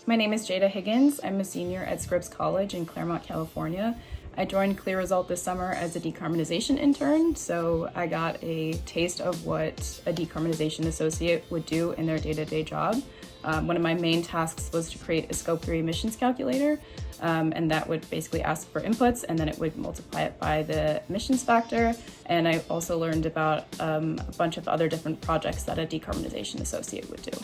My name is Jada Higgins. I'm a senior at Scripps College in Claremont, California. I joined CLEAResult this summer as a decarbonization intern, so I got a taste of what a decarbonization associate would do in their day-to-day job. One of my main tasks was to create a Scope 3 emissions calculator, and that would basically ask for inputs, and then it would multiply it by the emissions factor. And I also learned about a bunch of other different projects that a decarbonization associate would do.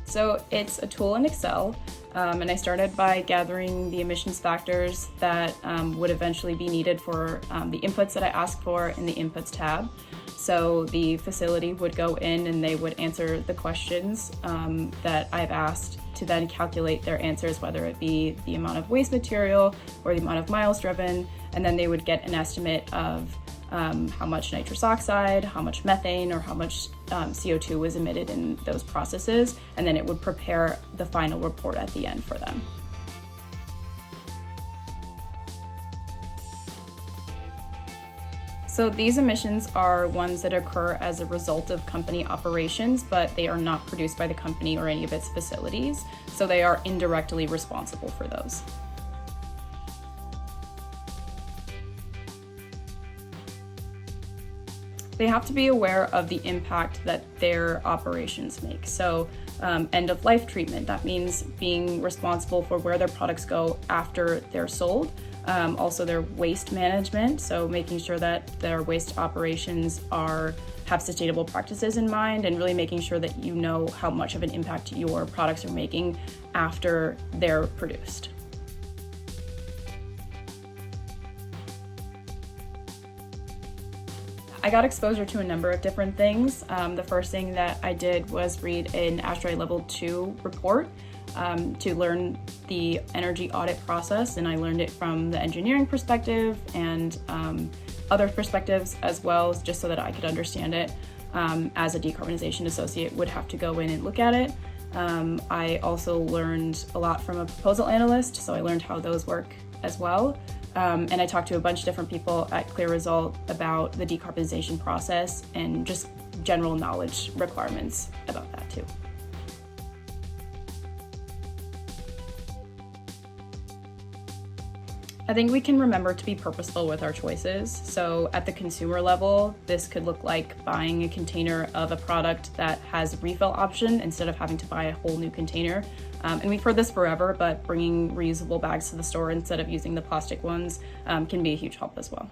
So it's a tool in Excel, and I started by gathering the emissions factors that would eventually be needed for the inputs that I asked for in the Inputs tab. So the facility would go in and they would answer the questions that I've asked to then calculate their answers, whether it be the amount of waste material or the amount of miles driven, and then they would get an estimate of how much nitrous oxide, how much methane, or how much CO2 was emitted in those processes, and then it would prepare the final report at the end for them. So these emissions are ones that occur as a result of company operations, but they are not produced by the company or any of its facilities, so they are indirectly responsible for those. They have to be aware of the impact that their operations make. So end of life treatment, that means being responsible for where their products go after they're sold. Also their waste management, so making sure that their waste operations have sustainable practices in mind, and really making sure that you know how much of an impact your products are making after they're produced. I got exposure to a number of different things. The first thing that I did was read an ASHRAE Level 2 report to learn the energy audit process, and I learned it from the engineering perspective and other perspectives as well, just so that I could understand it as a decarbonization associate would have to go in and look at it. I also learned a lot from a proposal analyst, so I learned how those work as well. And I talked to a bunch of different people at CLEAResult about the decarbonization process and just general knowledge requirements about that too. I think we can remember to be purposeful with our choices. So at the consumer level, this could look like buying a container of a product that has a refill option instead of having to buy a whole new container. And we've heard this forever, but bringing reusable bags to the store instead of using the plastic ones can be a huge help as well.